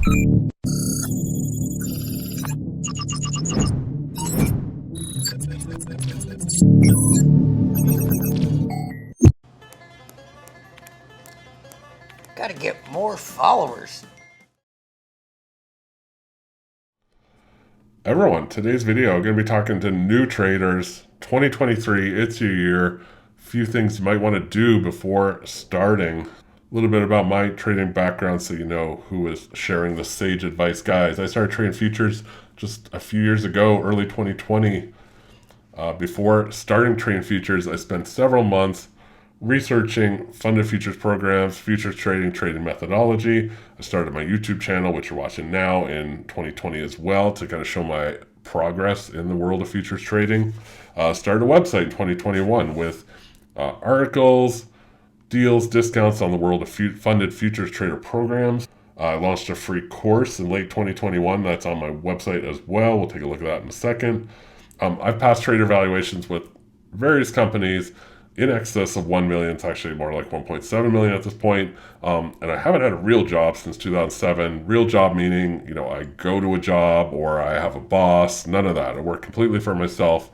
Gotta get more followers. Everyone, today's video, I'm going to be talking to new traders. 2023, it's your year. A few things you might want to do before starting. A little bit about my trading background so you know who is sharing the sage advice. Guys, I started trading futures just a few years ago, early 2020. Before starting trading futures, I spent several months researching funded futures programs, futures trading methodology. I started my YouTube channel, which you're watching now, in 2020 as well, to kind of show my progress in the world of futures trading. Started a website in 2021 with articles, deals, discounts on the world of funded futures trader programs. I launched a free course in late 2021. That's on my website as well. We'll take a look at that in a second. I've passed trader valuations with various companies in excess of 1 million. It's actually more like 1.7 million at this point. And I haven't had a real job since 2007. Real job meaning, I go to a job or I have a boss. None of that. I work completely for myself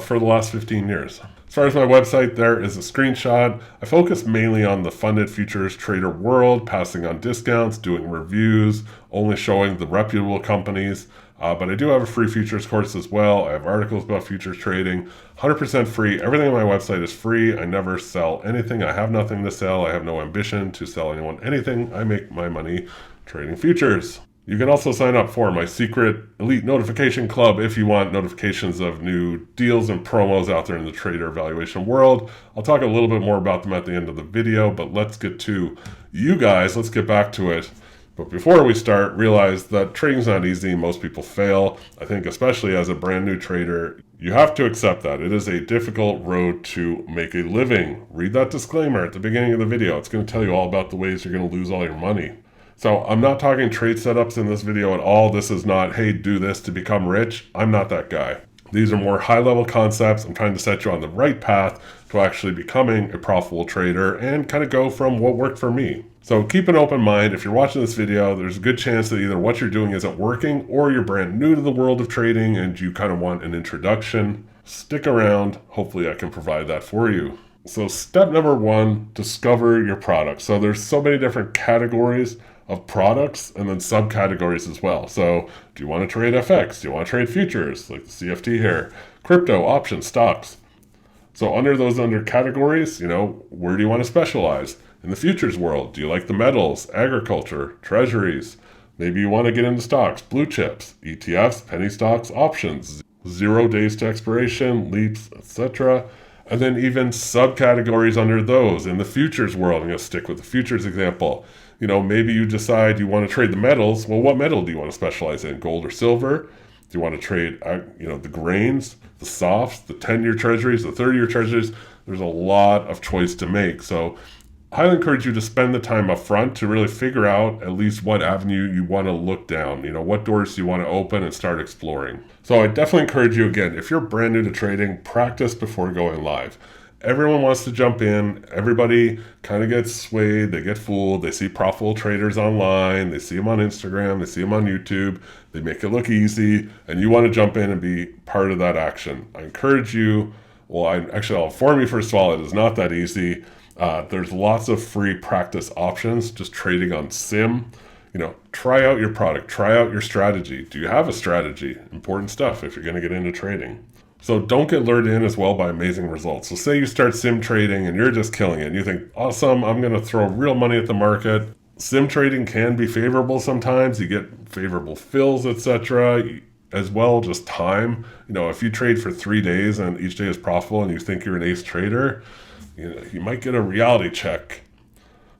for the last 15 years. As far as my website, there is a screenshot. I focus mainly on the funded futures trader world, passing on discounts, doing reviews, only showing the reputable companies. But I do have a free futures course as well. I have articles about futures trading, 100% free. Everything on my website is free. I never sell anything. I have nothing to sell. I have no ambition to sell anyone anything. I make my money trading futures. You can also sign up for my secret elite notification club if you want notifications of new deals and promos out there in the trader evaluation world. I'll talk a little bit more about them at the end of the video, but let's get to you guys. Let's get back to it. But before we start, realize that trading's not easy. Most people fail. I think especially as a brand new trader, you have to accept that. It is a difficult road to make a living. Read that disclaimer at the beginning of the video. It's going to tell you all about the ways you're going to lose all your money. So I'm not talking trade setups in this video at all. This is not, hey, do this to become rich. I'm not that guy. These are more high-level concepts. I'm trying to set you on the right path to actually becoming a profitable trader and kind of go from what worked for me. So keep an open mind. If you're watching this video, there's a good chance that either what you're doing isn't working or you're brand new to the world of trading and you kind of want an introduction. Stick around. Hopefully I can provide that for you. So step number one, discover your product. So there's so many different categories of products and then subcategories as well. So do you want to trade FX? Do you want to trade futures like the CFT here? Crypto, options, stocks. So under categories, where do you want to specialize? In the futures world, do you like the metals, agriculture, treasuries? Maybe you want to get into stocks, blue chips, ETFs, penny stocks, options, 0 days to expiration, leaps, etc. And then even subcategories under those. In the futures world, I'm going to stick with the futures example. Maybe you decide you want to trade the metals. Well, what metal do you want to specialize in? Gold or silver? Do you want to trade, the grains, the softs, the 10-year treasuries, the 30-year treasuries? There's a lot of choice to make. So I highly encourage you to spend the time up front to really figure out at least what avenue you want to look down. What doors you want to open and start exploring. So I definitely encourage you, again, if you're brand new to trading, practice before going live. Everyone wants to jump in. Everybody kind of gets swayed. They get fooled. They see profitable traders online. They see them on Instagram. They see them on YouTube. They make it look easy. And you want to jump in and be part of that action. I encourage you. Well, I'll inform you, first of all, it is not that easy. There's lots of free practice options. Just trading on sim. Try out your product. Try out your strategy. Do you have a strategy? Important stuff if you're going to get into trading. So don't get lured in as well by amazing results. So say you start sim trading and you're just killing it. And you think, awesome, I'm going to throw real money at the market. Sim trading can be favorable sometimes. You get favorable fills, etc. As well, just time. If you trade for 3 days and each day is profitable and you think you're an ace trader, you might get a reality check.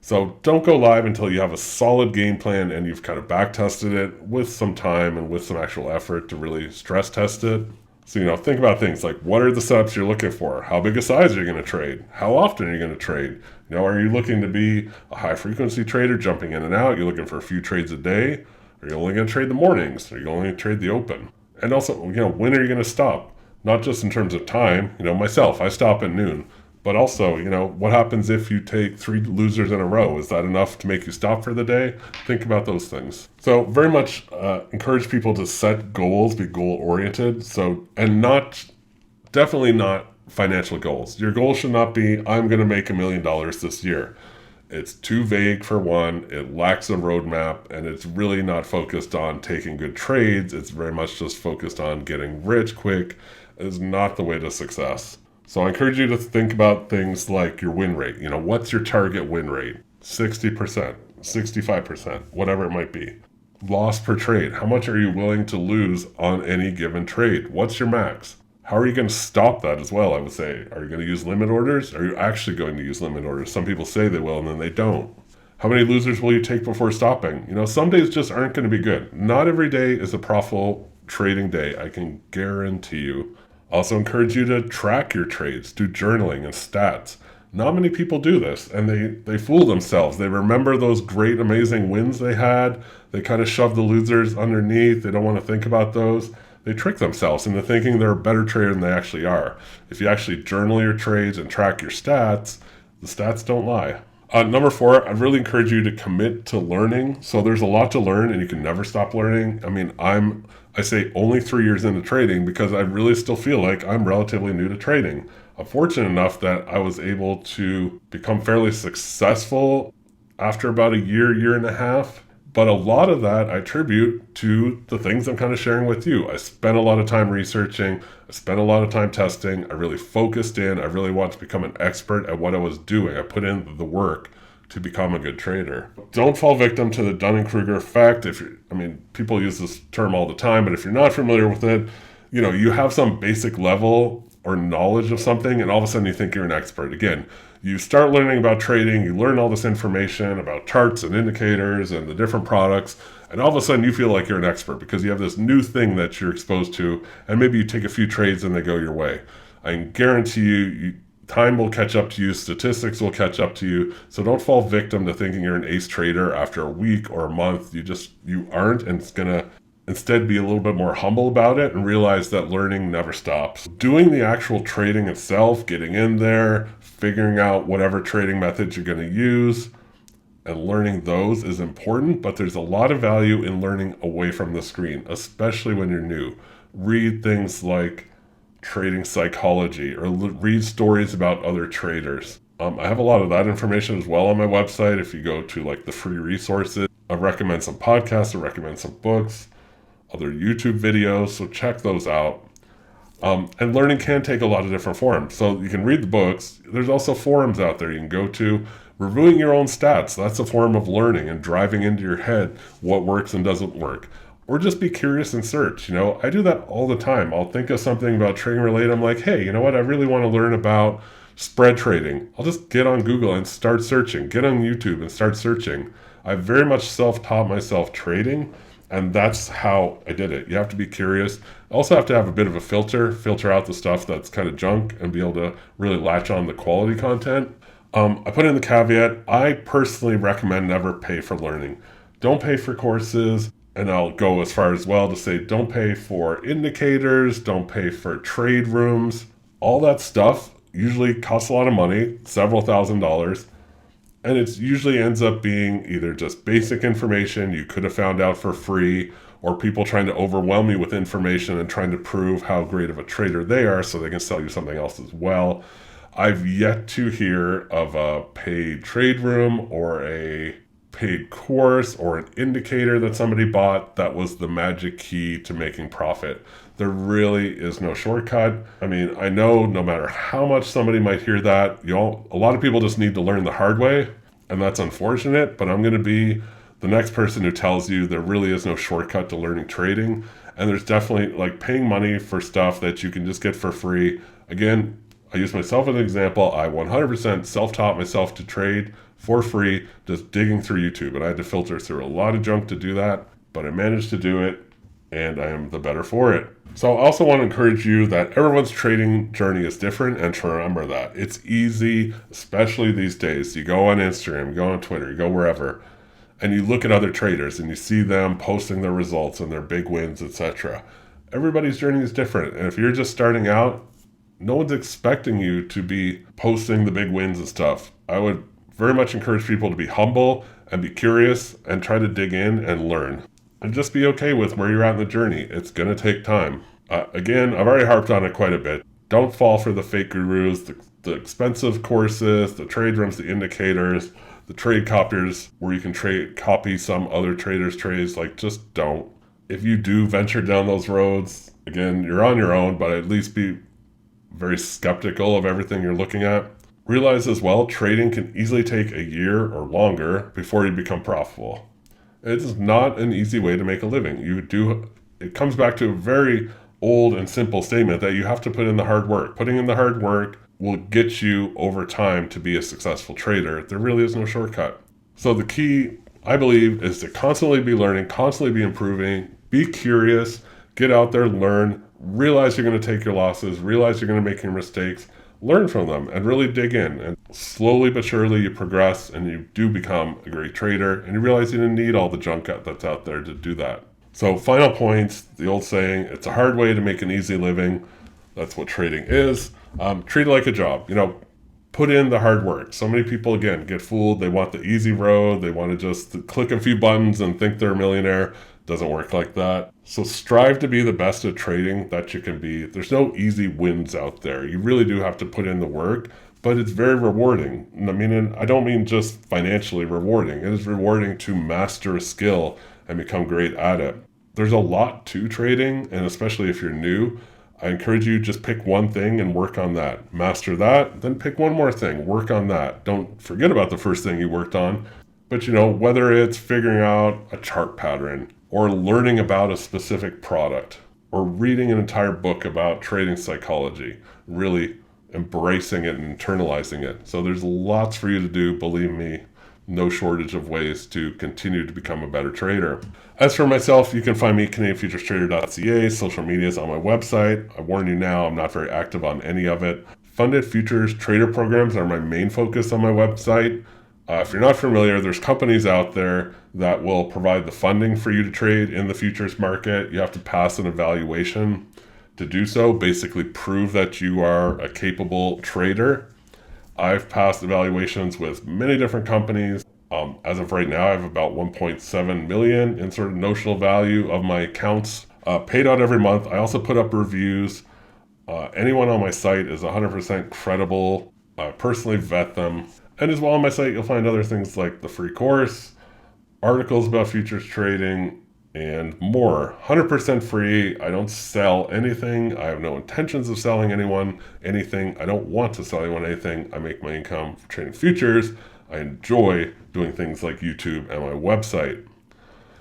So don't go live until you have a solid game plan and you've kind of back tested it with some time and with some actual effort to really stress test it. So, think about things like, what are the setups you're looking for? How big a size are you going to trade? How often are you going to trade? Are you looking to be a high frequency trader jumping in and out? You're looking for a few trades a day? Are you only going to trade the mornings? Are you only going to trade the open? And also, when are you going to stop? Not just in terms of time. Myself, I stop at noon. But also, what happens if you take 3 losers in a row? Is that enough to make you stop for the day? Think about those things. So very much encourage people to set goals, be goal oriented. And definitely not financial goals. Your goal should not be, I'm going to make $1 million this year. It's too vague for one, it lacks a roadmap, and it's really not focused on taking good trades. It's very much just focused on getting rich quick. Is not the way to success. So I encourage you to think about things like your win rate. What's your target win rate? 60%, 65%, whatever it might be. Loss per trade. How much are you willing to lose on any given trade? What's your max? How are you going to stop that as well, I would say? Are you going to use limit orders? Are you actually going to use limit orders? Some people say they will and then they don't. How many losers will you take before stopping? Some days just aren't going to be good. Not every day is a profitable trading day, I can guarantee you. Also encourage you to track your trades, do journaling and stats. Not many people do this, and they fool themselves. They remember those great, amazing wins they had. They kind of shove the losers underneath. They don't want to think about those. They trick themselves into thinking they're a better trader than they actually are. If you actually journal your trades and track your stats, the stats don't lie. Number 4, I'd really encourage you to commit to learning. So there's a lot to learn, and you can never stop learning. I say only 3 years into trading because I really still feel like I'm relatively new to trading. I'm fortunate enough that I was able to become fairly successful after about a year and a half. But a lot of that I attribute to the things I'm kind of sharing with you. I spent a lot of time researching. I spent a lot of time testing. I really focused in. I really wanted to become an expert at what I was doing. I put in the work to become a good trader. Don't fall victim to the Dunning-Kruger effect. People use this term all the time, but if you're not familiar with it, you have some basic level or knowledge of something, and all of a sudden you think you're an expert. Again, you start learning about trading, you learn all this information about charts and indicators and the different products, and all of a sudden you feel like you're an expert because you have this new thing that you're exposed to, and maybe you take a few trades and they go your way. I can guarantee you, time will catch up to you, statistics will catch up to you, so don't fall victim to thinking you're an ace trader after a week or a month. You aren't, and it's gonna instead be a little bit more humble about it and realize that learning never stops. Doing the actual trading itself, getting in there, figuring out whatever trading methods you're going to use, and learning those is important, but there's a lot of value in learning away from the screen, especially when you're new. Read things like trading psychology or read stories about other traders. I have a lot of that information as well on my website. If you go to the free resources, I recommend some podcasts, I recommend some books, other YouTube videos, so check those out. And learning can take a lot of different forms. So you can read the books. There's also forums out there you can go to. Reviewing your own stats, that's a form of learning and driving into your head what works and doesn't work. Or just be curious and search. I do that all the time. I'll think of something about trading related. I'm like, hey, you know what? I really want to learn about spread trading. I'll just get on Google and start searching. Get on YouTube and start searching. I very much self-taught myself trading. And that's how I did it. You have to be curious. Also have to have a bit of a filter out the stuff that's kind of junk and be able to really latch on the quality content. I put in the caveat, I personally recommend never pay for learning. Don't pay for courses, and I'll go as far as well to say don't pay for indicators, don't pay for trade rooms. All that stuff usually costs a lot of money, several $1,000s. And it usually ends up being either just basic information you could have found out for free, or people trying to overwhelm you with information and trying to prove how great of a trader they are so they can sell you something else as well. I've yet to hear of a paid trade room or a paid course or an indicator that somebody bought that was the magic key to making profit. There really is no shortcut. I know no matter how much somebody might hear that, a lot of people just need to learn the hard way, and that's unfortunate, but I'm going to be the next person who tells you there really is no shortcut to learning trading, and there's definitely paying money for stuff that you can just get for free. Again, I use myself as an example. I 100% self-taught myself to trade for free, just digging through YouTube, and I had to filter through a lot of junk to do that, but I managed to do it, and I am the better for it. So I also want to encourage you that everyone's trading journey is different, and to remember that. It's easy, especially these days. You go on Instagram, you go on Twitter, you go wherever, and you look at other traders and you see them posting their results and their big wins, etc. Everybody's journey is different, and if you're just starting out, no one's expecting you to be posting the big wins and stuff. I would very much encourage people to be humble and be curious and try to dig in and learn. And just be okay with where you're at in the journey. It's going to take time. Again, I've already harped on it quite a bit. Don't fall for the fake gurus, the expensive courses, the trade rooms, the indicators, the trade copiers where you can copy some other trader's trades. Like, just don't. If you do venture down those roads, again, you're on your own, but at least be very skeptical of everything you're looking at. Realize as well, trading can easily take a year or longer before you become profitable. It is not an easy way to make a living. It comes back to a very old and simple statement that you have to put in the hard work. Putting in the hard work will get you over time to be a successful trader. There really is no shortcut. So the key, I believe, is to constantly be learning, constantly be improving, be curious, get out there, learn, realize you're going to take your losses, realize you're going to make your mistakes, learn from them, and really dig in. And slowly but surely you progress and you do become a great trader, and you realize you didn't need all the junk that's out there to do that. So final points, the old saying, it's a hard way to make an easy living. That's what trading is. Treat it like a job. Put in the hard work. So many people, again, get fooled. They want the easy road. They want to just click a few buttons and think they're a millionaire. Doesn't work like that. So strive to be the best at trading that you can be. There's no easy wins out there. You really do have to put in the work, but it's very rewarding. I don't mean just financially rewarding. It is rewarding to master a skill and become great at it. There's a lot to trading, and especially if you're new, I encourage you just pick one thing and work on that. Master that, then pick one more thing, work on that. Don't forget about the first thing you worked on. But whether it's figuring out a chart pattern or learning about a specific product or reading an entire book about trading psychology, really embracing it and internalizing it. So there's lots for you to do, believe me. No shortage of ways to continue to become a better trader. As for myself, you can find me at CanadianFuturesTrader.ca. Social media is on my website. I warn you now, I'm not very active on any of it. Funded futures trader programs are my main focus on my website. If you're not familiar, there's companies out there that will provide the funding for you to trade in the futures market. You have to pass an evaluation to do so, basically prove that you are a capable trader. I've passed evaluations with many different companies. As of right now, I have about 1.7 million in sort of notional value of my accounts paid out every month. I also put up reviews. Anyone on my site is 100% credible. I personally vet them. And as well on my site, you'll find other things like the free course, articles about futures trading, and more. 100% free. I don't sell anything. I have no intentions of selling anyone anything. I don't want to sell anyone anything. I make my income trading futures. I enjoy doing things like YouTube and my website.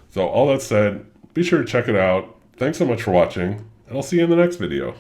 So all that said, be sure to check it out. Thanks so much for watching, and I'll see you in the next video.